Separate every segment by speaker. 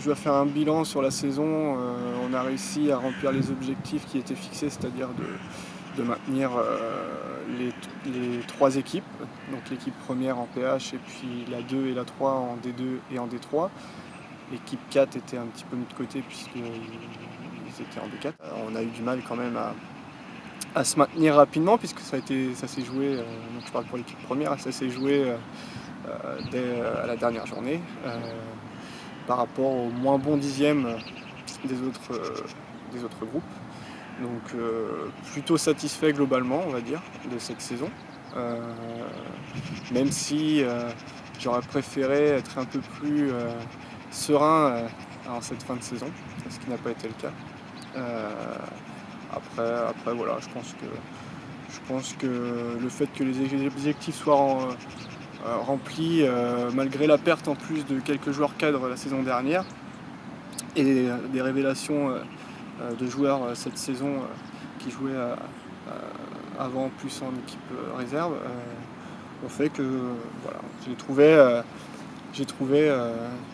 Speaker 1: dois faire un bilan sur la saison, on a réussi à remplir les objectifs qui étaient fixés, c'est-à-dire de maintenir les 3 équipes, donc l'équipe première en PH et puis la 2 et la 3 en D2 et en D3. L'équipe 4 était un petit peu mis de côté puisqu'ils étaient en D4. On a eu du mal quand même à se maintenir rapidement puisque ça s'est joué, donc je parle pour l'équipe première, ça s'est joué dès la dernière journée par rapport au moins bon dixième des autres groupes. Donc plutôt satisfait globalement, on va dire, de cette saison. Même si j'aurais préféré être un peu plus serein en cette fin de saison, ce qui n'a pas été le cas. Après voilà, je pense que le fait que les objectifs soient remplis, malgré la perte en plus de quelques joueurs cadres la saison dernière, et des révélations de joueurs cette saison qui jouaient avant plus en équipe réserve, ont fait que voilà, j'ai trouvé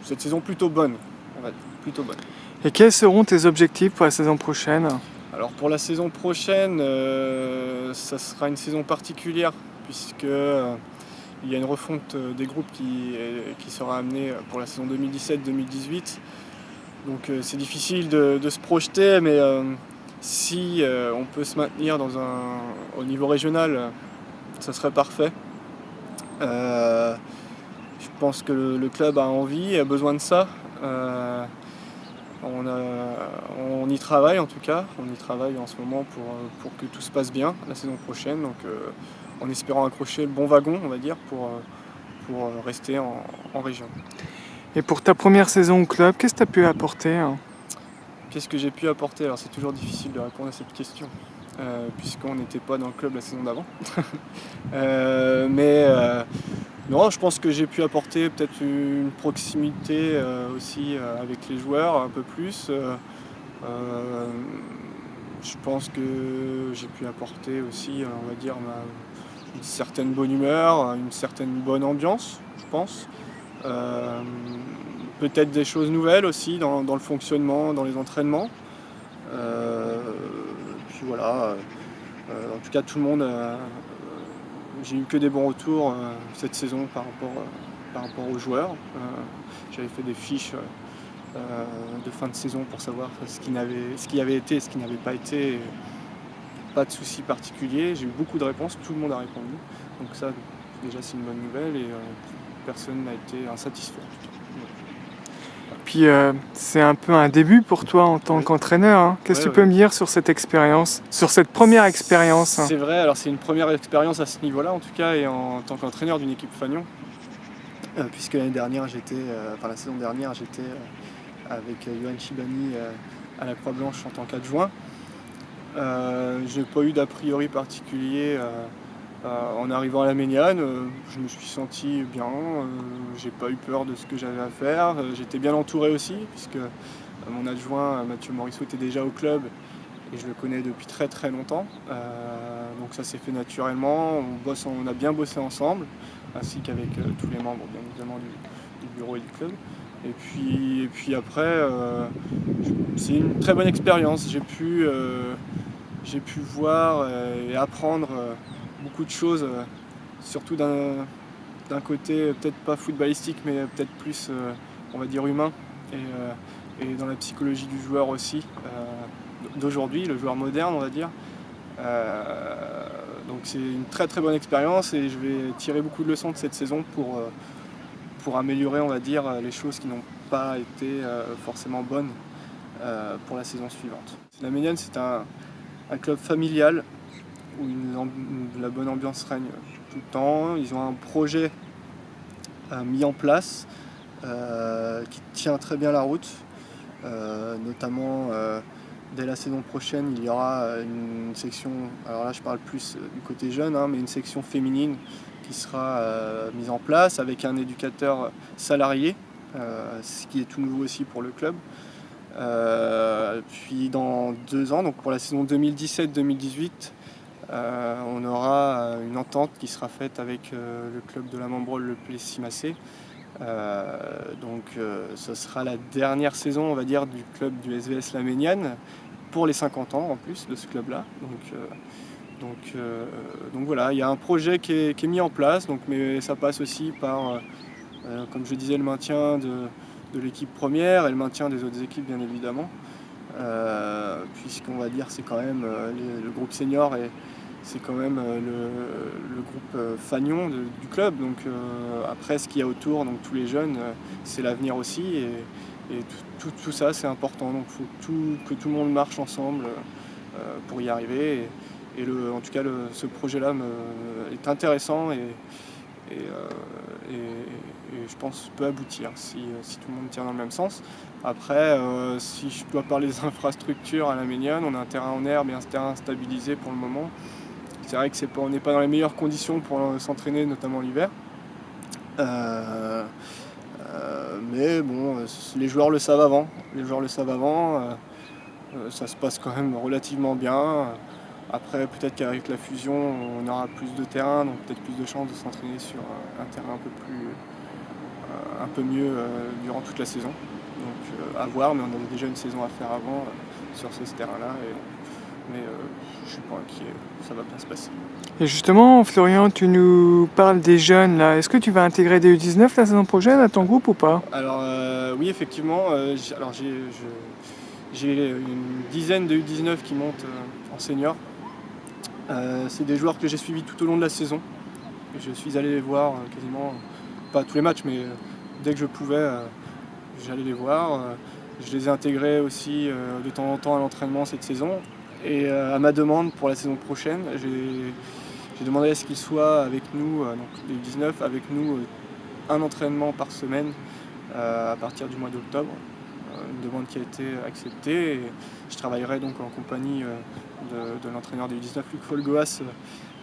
Speaker 1: cette saison plutôt bonne, on va dire, plutôt bonne.
Speaker 2: Et quels seront tes objectifs pour la saison prochaine ?
Speaker 1: Alors pour la saison prochaine, ça sera une saison particulière puisque il y a une refonte des groupes qui sera amenée pour la saison 2017-2018. Donc c'est difficile de se projeter, mais si on peut se maintenir au niveau régional, ça serait parfait. Je pense que le club a envie, a besoin de ça. On y travaille en tout cas, on y travaille en ce moment pour que tout se passe bien la saison prochaine, donc en espérant accrocher le bon wagon, on va dire, pour rester en région.
Speaker 2: Et pour ta première saison au club, qu'est-ce que tu as pu apporter ?
Speaker 1: Qu'est-ce que j'ai pu apporter ? Alors c'est toujours difficile de répondre à cette question, puisqu'on n'était pas dans le club la saison d'avant. Non, je pense que j'ai pu apporter peut-être une proximité aussi avec les joueurs un peu plus. Je pense que j'ai pu apporter aussi, on va dire, une certaine bonne humeur, une certaine bonne ambiance, je pense. Peut-être des choses nouvelles aussi dans le fonctionnement, dans les entraînements. Puis voilà, en tout cas tout le monde, j'ai eu que des bons retours cette saison par rapport aux joueurs. J'avais fait des fiches de fin de saison pour savoir ce qui avait été et ce qui n'avait pas été. Pas de soucis particuliers, j'ai eu beaucoup de réponses, tout le monde a répondu. Donc ça déjà c'est une bonne nouvelle et personne n'a été insatisfait.
Speaker 2: Puis c'est un peu un début pour toi en tant qu'entraîneur. Hein. Qu'est-ce que tu peux me dire sur cette expérience, sur cette première expérience ?
Speaker 1: C'est vrai, alors c'est une première expérience à ce niveau-là en tout cas, et en tant qu'entraîneur d'une équipe Fagnon, puisque l'année dernière la saison dernière j'étais avec Johan Chibani à la Croix-Blanche en tant qu'adjoint. Je n'ai pas eu d'a priori particulier en arrivant à la Méniane. Je me suis senti bien, j'ai pas eu peur de ce que j'avais à faire. J'étais bien entouré aussi, puisque mon adjoint Mathieu Morisseau était déjà au club et je le connais depuis très très longtemps. Donc ça s'est fait naturellement, on a bien bossé ensemble, ainsi qu'avec tous les membres bien évidemment du bureau et du club. Et puis après, c'est une très bonne expérience. J'ai pu voir et apprendre beaucoup de choses, surtout d'un côté peut-être pas footballistique, mais peut-être plus, on va dire, humain, et dans la psychologie du joueur aussi, d'aujourd'hui, le joueur moderne, on va dire. Donc c'est une très très bonne expérience et je vais tirer beaucoup de leçons de cette saison pour améliorer, on va dire, les choses qui n'ont pas été forcément bonnes pour la saison suivante. La Méniane, c'est un club familial où la bonne ambiance règne tout le temps. Ils ont un projet mis en place qui tient très bien la route, notamment dès la saison prochaine il y aura une section, alors là je parle plus du côté jeune, mais une section féminine qui sera mise en place avec un éducateur salarié, ce qui est tout nouveau aussi pour le club. Puis dans 2 ans, donc pour la saison 2017-2018, on aura une entente qui sera faite avec le club de la Membrole, le Plessis-Massé, Ce sera la dernière saison, on va dire, du club du SVS La Méniane pour les 50 ans en plus de ce club-là. Donc voilà, il y a un projet qui est mis en place, mais ça passe aussi par, comme je disais, le maintien de l'équipe première et le maintien des autres équipes, bien évidemment. Puisqu'on va dire c'est quand même le groupe senior et c'est quand même le groupe fanion du club. Donc après ce qu'il y a autour, donc tous les jeunes, c'est l'avenir aussi et tout ça c'est important. Donc il faut que tout le monde marche ensemble pour y arriver. En tout cas ce projet-là est intéressant et je pense peut aboutir si tout le monde tire dans le même sens. Après, si je dois parler des infrastructures à la Méniane, on a un terrain en herbe et un terrain stabilisé pour le moment. C'est vrai qu'on n'est pas dans les meilleures conditions pour s'entraîner, notamment l'hiver. Mais bon, les joueurs le savent avant. Ça se passe quand même relativement bien. Après, peut-être qu'avec la fusion, on aura plus de terrain, donc peut-être plus de chances de s'entraîner sur un terrain un peu mieux durant toute la saison. Donc à voir, mais on a déjà une saison à faire avant sur ce terrain-là. Mais je suis pas inquiet, ça va bien se passer.
Speaker 2: Et justement, Florian, tu nous parles des jeunes là. Est-ce que tu vas intégrer des U19 la saison prochaine à ton groupe ou pas?
Speaker 1: Alors oui, effectivement. J'ai une dizaine de U19 qui montent en senior. C'est des joueurs que j'ai suivis tout au long de la saison. Je suis allé les voir quasiment, pas tous les matchs, mais dès que je pouvais, j'allais les voir. Je les ai intégrés aussi de temps en temps à l'entraînement cette saison. Et à ma demande pour la saison prochaine, j'ai demandé à ce qu'ils soient avec nous, donc les U19, avec nous un entraînement par semaine à partir du mois d'octobre. Une demande qui a été acceptée. Et je travaillerai donc en compagnie de l'entraîneur des U19, Luc Folgoas,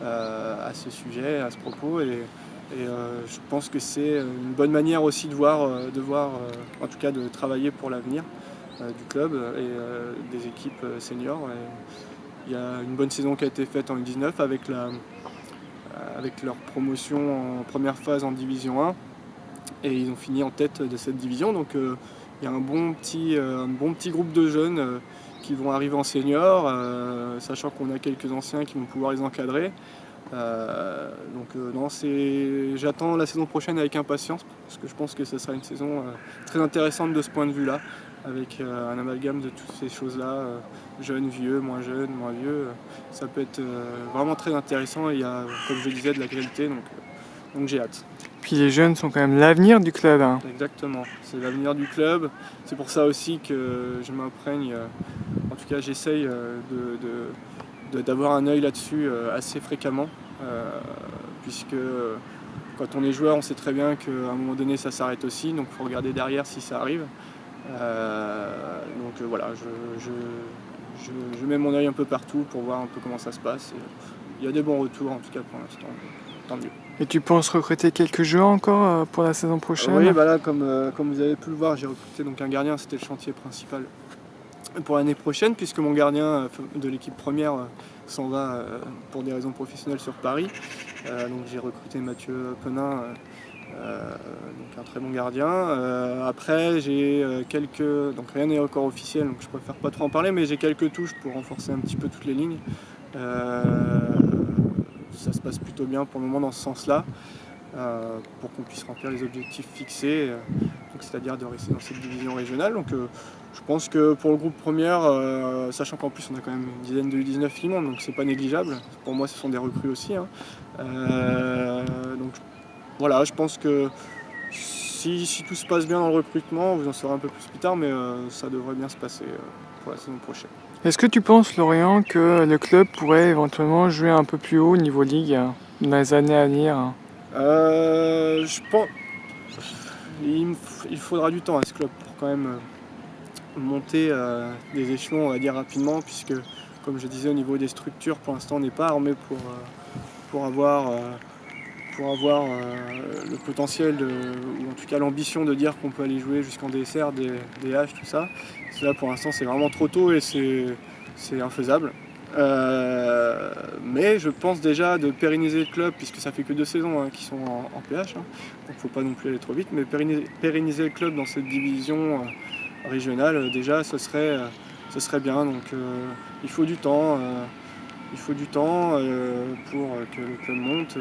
Speaker 1: à ce sujet, à ce propos. Et je pense que c'est une bonne manière aussi de voir, en tout cas de travailler pour l'avenir du club et des équipes seniors. Il y a une bonne saison qui a été faite en U19 avec leur promotion en première phase en Division 1 et ils ont fini en tête de cette division. Donc il y a un bon petit groupe de jeunes qui vont arriver en senior, sachant qu'on a quelques anciens qui vont pouvoir les encadrer. J'attends la saison prochaine avec impatience parce que je pense que ce sera une saison très intéressante de ce point de vue-là, avec un amalgame de toutes ces choses-là, jeunes, vieux, moins vieux. Ça peut être vraiment très intéressant et il y a, comme je disais, de la qualité, donc j'ai hâte.
Speaker 2: Puis les jeunes sont quand même l'avenir du club. Hein.
Speaker 1: Exactement, c'est l'avenir du club. C'est pour ça aussi que je m'imprègne, en tout cas j'essaye d'avoir un œil là-dessus assez fréquemment, puisque quand on est joueur, on sait très bien qu'à un moment donné ça s'arrête aussi, donc il faut regarder derrière si ça arrive. Voilà, je mets mon œil un peu partout pour voir un peu comment ça se passe. Et il y a des bons retours en tout cas pour l'instant, tant mieux.
Speaker 2: Et tu penses recruter quelques joueurs encore pour la saison prochaine?
Speaker 1: Oui, bah là, comme vous avez pu le voir, j'ai recruté donc un gardien, c'était le chantier principal pour l'année prochaine, puisque mon gardien de l'équipe première s'en va pour des raisons professionnelles sur Paris. Donc j'ai recruté Mathieu Penin, donc un très bon gardien. Après j'ai donc rien n'est encore officiel, donc je préfère pas trop en parler, mais j'ai quelques touches pour renforcer un petit peu toutes les lignes. Ça se passe plutôt bien pour le moment dans ce sens-là, pour qu'on puisse remplir les objectifs fixés, c'est-à-dire de rester dans cette division régionale. Donc je pense que pour le groupe première, sachant qu'en plus on a quand même une dizaine de U19 qui montent, donc c'est pas négligeable. Pour moi ce sont des recrues aussi. Donc voilà, je pense que si tout se passe bien dans le recrutement, vous en saurez un peu plus tard, mais ça devrait bien se passer pour la saison prochaine.
Speaker 2: Est-ce que tu penses, Florian, que le club pourrait éventuellement jouer un peu plus haut au niveau ligue dans les années à venir?
Speaker 1: Je pense il faudra du temps à ce club pour quand même monter des échelons, on va dire, rapidement, puisque, comme je disais, au niveau des structures, pour l'instant, on n'est pas armé pour avoir le potentiel, ou en tout cas l'ambition de dire qu'on peut aller jouer jusqu'en DSR, DH, tout ça. Là, pour l'instant, c'est vraiment trop tôt et c'est infaisable. Mais je pense déjà de pérenniser le club, puisque ça fait que 2 saisons qui sont en PH, donc il ne faut pas non plus aller trop vite, mais pérenniser le club dans cette division régionale, déjà ce serait bien. Donc il faut du temps, pour que le club monte.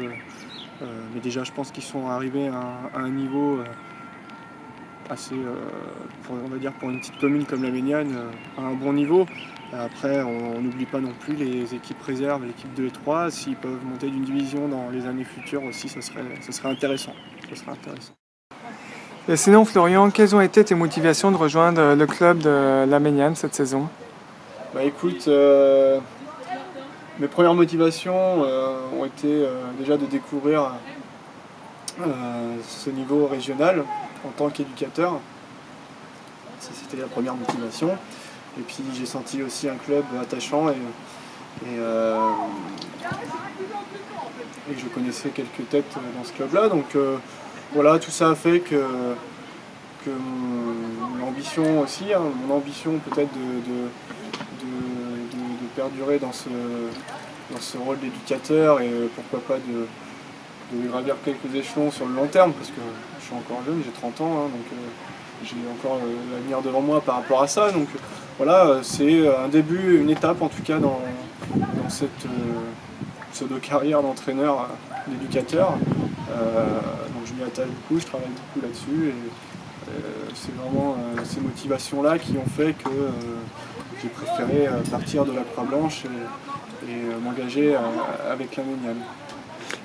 Speaker 1: Mais déjà je pense qu'ils sont arrivés à un niveau assez, on va dire pour une petite commune comme la Méniane, à un bon niveau. Après, on n'oublie pas non plus les équipes réserves, l'équipe 2 et 3. S'ils peuvent monter d'une division dans les années futures aussi, ça serait intéressant.
Speaker 2: Et sinon, Florian, quelles ont été tes motivations de rejoindre le club de la Méniane cette saison?
Speaker 1: Bah écoute, mes premières motivations ont été déjà de découvrir ce niveau régional en tant qu'éducateur. Ça, c'était la première motivation. Et puis j'ai senti aussi un club attachant et je connaissais quelques têtes dans ce club-là. Donc voilà, tout ça a fait que mon ambition aussi, mon ambition peut-être de perdurer dans ce rôle d'éducateur et pourquoi pas de gravir quelques échelons sur le long terme, parce que je suis encore jeune, j'ai 30 ans, donc j'ai encore l'avenir devant moi par rapport à ça. Donc voilà, c'est un début, une étape en tout cas dans cette pseudo-carrière d'entraîneur, d'éducateur. Donc je m'y attache beaucoup, je travaille beaucoup là-dessus et c'est vraiment ces motivations-là qui ont fait que j'ai préféré partir de la Croix-Blanche et m'engager avec la Méniane.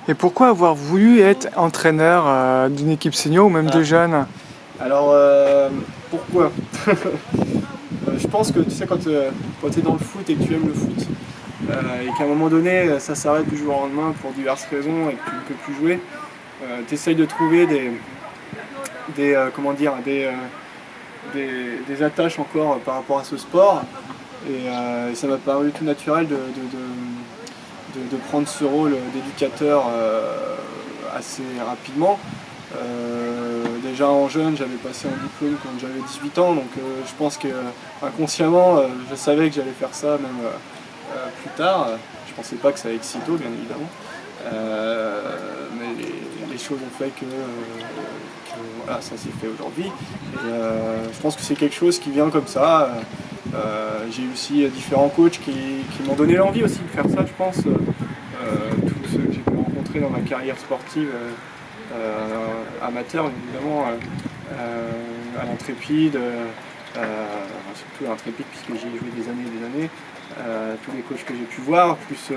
Speaker 2: Et pourquoi avoir voulu être entraîneur d'une équipe senior ou même de jeunes?
Speaker 1: Alors, pourquoi? Je pense que tu sais, quand tu es dans le foot et que tu aimes le foot, et qu'à un moment donné, ça s'arrête du jour au lendemain pour diverses raisons et que tu ne peux plus jouer, tu essayes de trouver des attaches encore par rapport à ce sport. Et ça m'a paru tout naturel de prendre ce rôle d'éducateur assez rapidement. Déjà en jeune, j'avais passé un diplôme quand j'avais 18 ans, donc je pense que inconsciemment, je savais que j'allais faire ça même plus tard. Je pensais pas que ça allait être si tôt, bien évidemment. Mais les choses ont fait que voilà, ça s'est fait aujourd'hui. Je pense que c'est quelque chose qui vient comme ça. J'ai eu aussi différents coachs qui m'ont donné l'envie aussi de faire ça, je pense. Tous ceux que j'ai pu rencontrer dans ma carrière sportive amateur, évidemment, à l'Intrépide, surtout à l'Intrépide puisque j'y ai joué des années et des années. Tous les coachs que j'ai pu voir, plus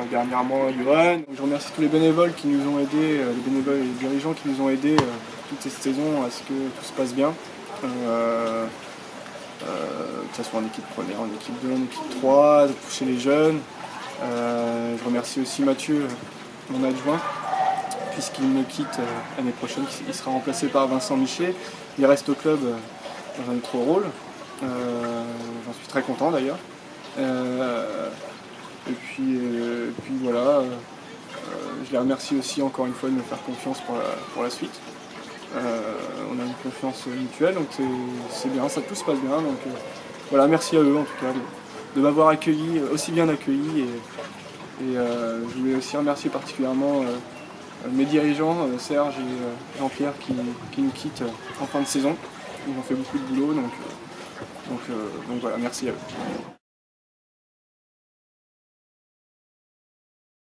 Speaker 1: dernièrement Johan. Je remercie tous les bénévoles qui nous ont aidés, les bénévoles et les dirigeants qui nous ont aidés toute cette saison à ce que tout se passe bien. Que ce soit en équipe première, en équipe 2, en équipe 3, de pousser les jeunes. Je remercie aussi Mathieu, mon adjoint, puisqu'il me quitte l'année prochaine, il sera remplacé par Vincent Michet. Il reste au club dans un autre rôle. J'en suis très content d'ailleurs. Et puis voilà, je les remercie aussi encore une fois de me faire confiance pour la suite. On a une confiance mutuelle, donc c'est bien, tout se passe bien. Donc voilà, merci à eux en tout cas de m'avoir accueilli, aussi bien accueilli. Et je voulais aussi remercier particulièrement mes dirigeants, Serge et Jean-Pierre, qui nous quittent en fin de saison. Ils ont fait beaucoup de boulot, donc voilà, merci à eux.